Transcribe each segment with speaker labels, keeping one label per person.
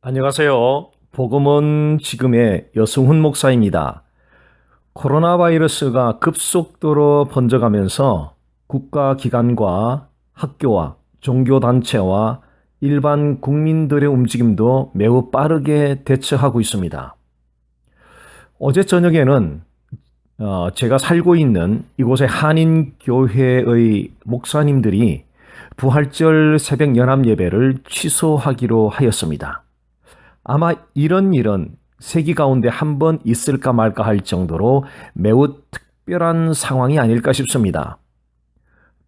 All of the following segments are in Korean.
Speaker 1: 안녕하세요. 복음은 지금의 여승훈 목사입니다. 코로나 바이러스가 급속도로 번져가면서 국가기관과 학교와 종교단체와 일반 국민들의 움직임도 매우 빠르게 대처하고 있습니다. 어제 저녁에는 제가 살고 있는 이곳의 한인교회의 목사님들이 부활절 새벽 연합 예배를 취소하기로 하였습니다. 아마 이런 일은 세기 가운데 한 번 있을까 말까 할 정도로 매우 특별한 상황이 아닐까 싶습니다.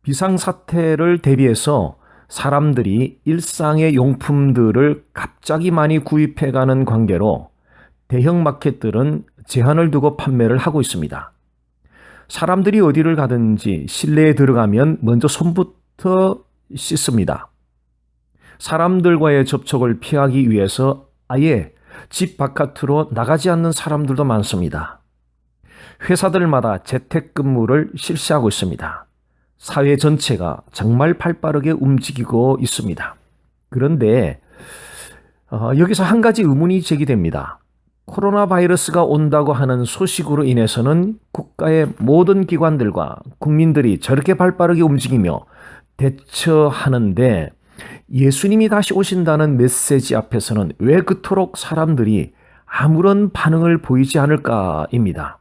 Speaker 1: 비상사태를 대비해서 사람들이 일상의 용품들을 갑자기 많이 구입해가는 관계로 대형 마켓들은 제한을 두고 판매를 하고 있습니다. 사람들이 어디를 가든지 실내에 들어가면 먼저 손부터 씻습니다. 사람들과의 접촉을 피하기 위해서 아예 집 바깥으로 나가지 않는 사람들도 많습니다. 회사들마다 재택근무를 실시하고 있습니다. 사회 전체가 정말 발빠르게 움직이고 있습니다. 그런데 여기서 한 가지 의문이 제기됩니다. 코로나 바이러스가 온다고 하는 소식으로 인해서는 국가의 모든 기관들과 국민들이 저렇게 발빠르게 움직이며 대처하는데 예수님이 다시 오신다는 메시지 앞에서는 왜 그토록 사람들이 아무런 반응을 보이지 않을까입니다.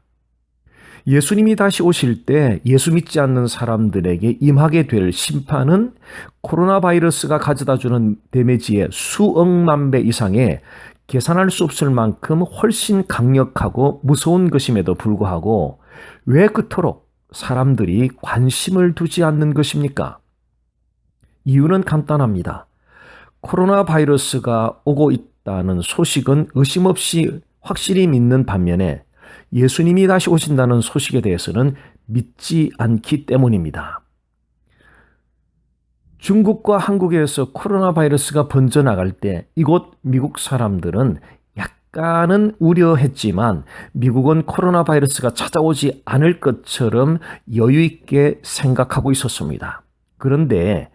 Speaker 1: 예수님이 다시 오실 때 예수 믿지 않는 사람들에게 임하게 될 심판은 코로나 바이러스가 가져다주는 데미지의 수억만 배 이상의 계산할 수 없을 만큼 훨씬 강력하고 무서운 것임에도 불구하고 왜 그토록 사람들이 관심을 두지 않는 것입니까? 이유는 간단합니다. 코로나 바이러스가 오고 있다는 소식은 의심 없이 확실히 믿는 반면에 예수님이 다시 오신다는 소식에 대해서는 믿지 않기 때문입니다. 중국과 한국에서 코로나 바이러스가 번져나갈 때 이곳 미국 사람들은 약간은 우려했지만 미국은 코로나 바이러스가 찾아오지 않을 것처럼 여유 있게 생각하고 있었습니다. 그런데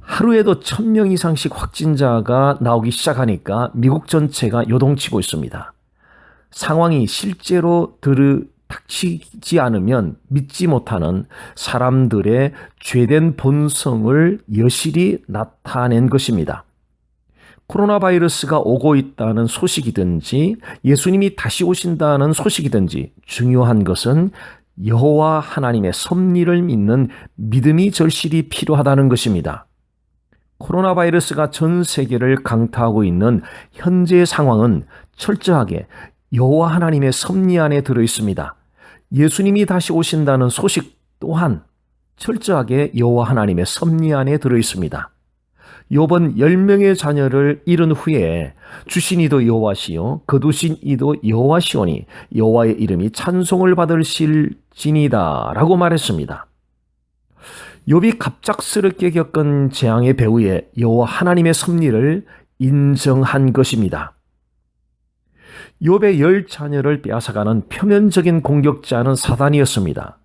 Speaker 1: 하루에도 1,000명 이상씩 확진자가 나오기 시작하니까 미국 전체가 요동치고 있습니다. 상황이 실제로 닥치지 않으면 믿지 못하는 사람들의 죄된 본성을 여실히 나타낸 것입니다. 코로나 바이러스가 오고 있다는 소식이든지 예수님이 다시 오신다는 소식이든지 중요한 것은 여호와 하나님의 섭리를 믿는 믿음이 절실히 필요하다는 것입니다. 코로나 바이러스가 전 세계를 강타하고 있는 현재의 상황은 철저하게 여호와 하나님의 섭리 안에 들어 있습니다. 예수님이 다시 오신다는 소식 또한 철저하게 여호와 하나님의 섭리 안에 들어 있습니다. 욥은 10명의 자녀를 잃은 후에 주신 이도 여호와시요 거두신 이도 여호와시오니 여호와의 이름이 찬송을 받으실지니다 라고 말했습니다. 욥이 갑작스럽게 겪은 재앙의 배후에 여호와 하나님의 섭리를 인정한 것입니다. 욥의 10자녀를 빼앗아가는 표면적인 공격자는 사단이었습니다.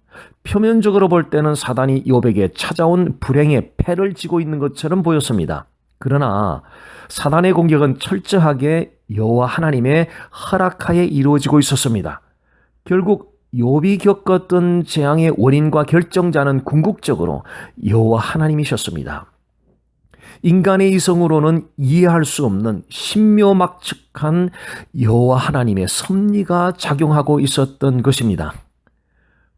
Speaker 1: 표면적으로 볼 때는 사단이 욥에게 찾아온 불행의 패를 지고 있는 것처럼 보였습니다. 그러나 사단의 공격은 철저하게 여호와 하나님의 허락하에 이루어지고 있었습니다. 결국 욥이 겪었던 재앙의 원인과 결정자는 궁극적으로 여호와 하나님이셨습니다. 인간의 이성으로는 이해할 수 없는 신묘막측한 여호와 하나님의 섭리가 작용하고 있었던 것입니다.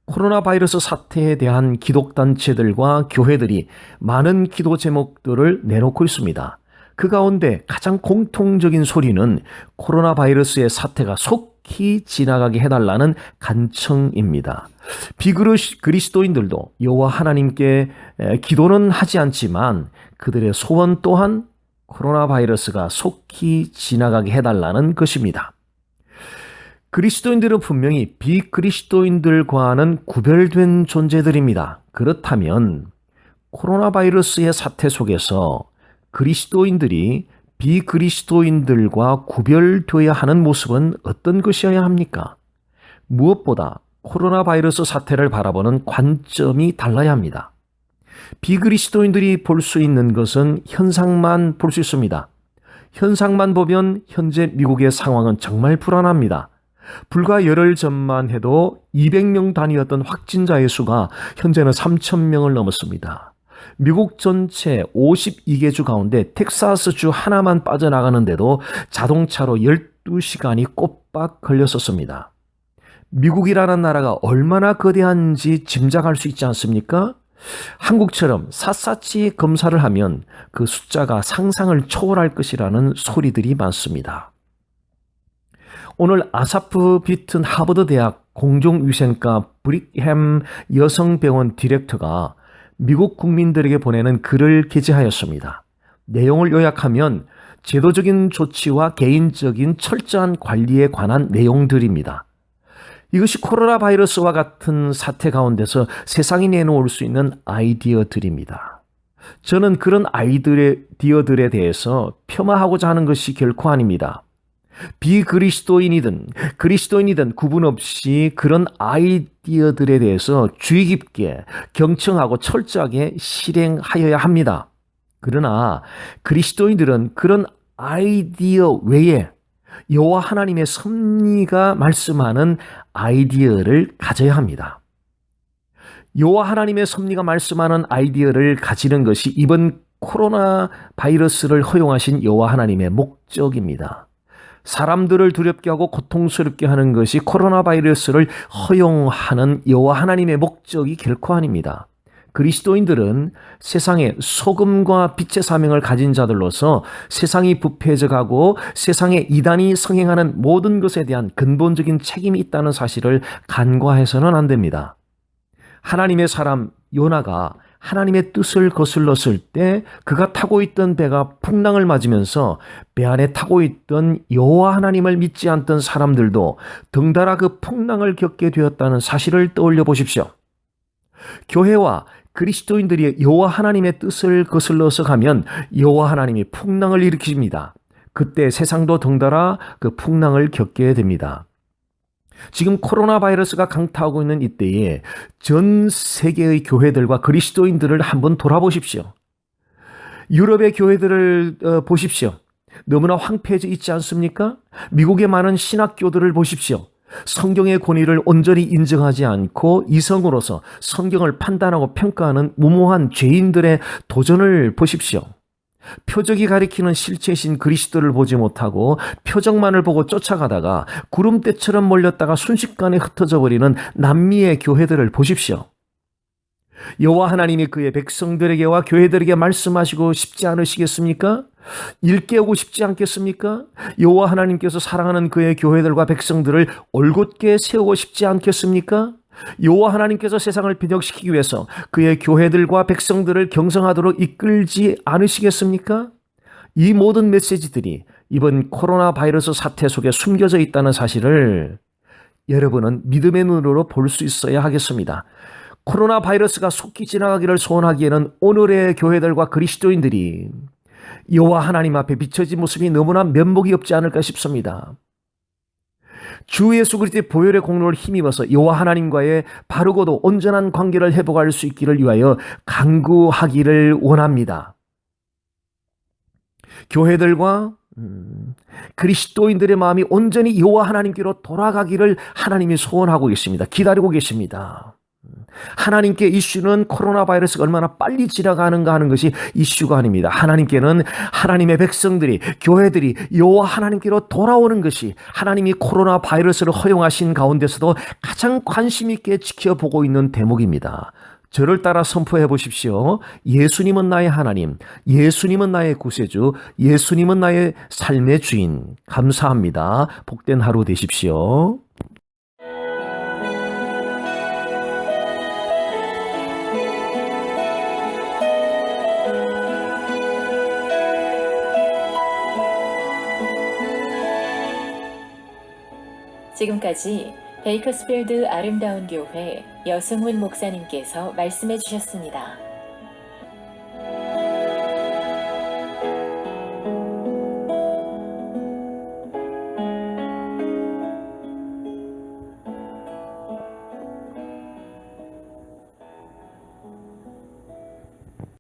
Speaker 1: 코로나 바이러스 사태에 대한 기독단체들과 교회들이 많은 기도 제목들을 내놓고 있습니다. 그 가운데 가장 공통적인 소리는 코로나 바이러스의 사태가 속히 지나가게 해달라는 간청입니다. 비그리스도인들도 여호와 하나님께 기도는 하지 않지만 그들의 소원 또한 코로나 바이러스가 속히 지나가게 해달라는 것입니다. 그리스도인들은 분명히 비그리스도인들과는 구별된 존재들입니다. 그렇다면 코로나 바이러스의 사태 속에서 그리스도인들이 비그리스도인들과 구별되어야 하는 모습은 어떤 것이어야 합니까? 무엇보다 코로나 바이러스 사태를 바라보는 관점이 달라야 합니다. 비그리스도인들이 볼 수 있는 것은 현상만 볼 수 있습니다. 현상만 보면 현재 미국의 상황은 정말 불안합니다. 불과 열흘 전만 해도 200명 단위였던 확진자의 수가 현재는 3,000명을 넘었습니다. 미국 전체 52개 주 가운데 텍사스주 하나만 빠져나가는데도 자동차로 12시간이 꼬박 걸렸었습니다. 미국이라는 나라가 얼마나 거대한지 짐작할 수 있지 않습니까? 한국처럼 샅샅이 검사를 하면 그 숫자가 상상을 초월할 것이라는 소리들이 많습니다. 오늘 아사프 비튼 하버드 대학 공중위생과 브릭햄 여성병원 디렉터가 미국 국민들에게 보내는 글을 게재하였습니다. 내용을 요약하면 제도적인 조치와 개인적인 철저한 관리에 관한 내용들입니다. 이것이 코로나 바이러스와 같은 사태 가운데서 세상이 내놓을 수 있는 아이디어들입니다. 저는 그런 아이디어들에 대해서 폄하하고자 하는 것이 결코 아닙니다. 비그리스도인이든 그리스도인이든 구분 없이 그런 아이디어들에 대해서 주의 깊게 경청하고 철저하게 실행하여야 합니다. 그러나 그리스도인들은 그런 아이디어 외에 여호와 하나님의 섭리가 말씀하는 아이디어를 가져야 합니다. 여호와 하나님의 섭리가 말씀하는 아이디어를 가지는 것이 이번 코로나 바이러스를 허용하신 여호와 하나님의 목적입니다. 사람들을 두렵게 하고 고통스럽게 하는 것이 코로나 바이러스를 허용하는 여호와 하나님의 목적이 결코 아닙니다. 그리스도인들은 세상에 소금과 빛의 사명을 가진 자들로서 세상이 부패져 가고 세상에 이단이 성행하는 모든 것에 대한 근본적인 책임이 있다는 사실을 간과해서는 안 됩니다. 하나님의 사람 요나가 하나님의 뜻을 거슬렀을 때 그가 타고 있던 배가 풍랑을 맞으면서 배 안에 타고 있던 여호와 하나님을 믿지 않던 사람들도 덩달아 그 풍랑을 겪게 되었다는 사실을 떠올려 보십시오. 교회와 그리스도인들이 여호와 하나님의 뜻을 거슬러서 가면 여호와 하나님이 풍랑을 일으키십니다. 그때 세상도 덩달아 그 풍랑을 겪게 됩니다. 지금 코로나 바이러스가 강타하고 있는 이때에 전 세계의 교회들과 그리스도인들을 한번 돌아보십시오. 유럽의 교회들을 보십시오. 너무나 황폐해져 있지 않습니까? 미국의 많은 신학교들을 보십시오. 성경의 권위를 온전히 인정하지 않고 이성으로서 성경을 판단하고 평가하는 무모한 죄인들의 도전을 보십시오. 표적이 가리키는 실체이신 그리스도를 보지 못하고 표적만을 보고 쫓아가다가 구름대처럼 몰렸다가 순식간에 흩어져 버리는 남미의 교회들을 보십시오. 여호와 하나님이 그의 백성들에게와 교회들에게 말씀하시고 싶지 않으시겠습니까? 일깨우고 싶지 않겠습니까? 여호와 하나님께서 사랑하는 그의 교회들과 백성들을 올곧게 세우고 싶지 않겠습니까? 여호와 하나님께서 세상을 변혁시키기 위해서 그의 교회들과 백성들을 경성하도록 이끌지 않으시겠습니까? 이 모든 메시지들이 이번 코로나 바이러스 사태 속에 숨겨져 있다는 사실을 여러분은 믿음의 눈으로 볼 수 있어야 하겠습니다. 코로나 바이러스가 속히 지나가기를 소원하기에는 오늘의 교회들과 그리스도인들이 여호와 하나님 앞에 비춰진 모습이 너무나 면목이 없지 않을까 싶습니다. 주 예수 그리스도의 보혈의 공로를 힘입어서 여호와 하나님과의 바르고도 온전한 관계를 회복할 수 있기를 위하여 간구하기를 원합니다. 교회들과 그리스도인들의 마음이 온전히 여호와 하나님께로 돌아가기를 하나님이 소원하고 계십니다. 기다리고 계십니다. 하나님께 이슈는 코로나 바이러스가 얼마나 빨리 지나가는가 하는 것이 이슈가 아닙니다. 하나님께는 하나님의 백성들이, 교회들이 여호와 하나님께로 돌아오는 것이 하나님이 코로나 바이러스를 허용하신 가운데서도 가장 관심 있게 지켜보고 있는 대목입니다. 저를 따라 선포해 보십시오. 예수님은 나의 하나님, 예수님은 나의 구세주, 예수님은 나의 삶의 주인. 감사합니다. 복된 하루 되십시오.
Speaker 2: 지금까지 베이커스필드 아름다운 교회 여승훈 목사님께서 말씀해 주셨습니다.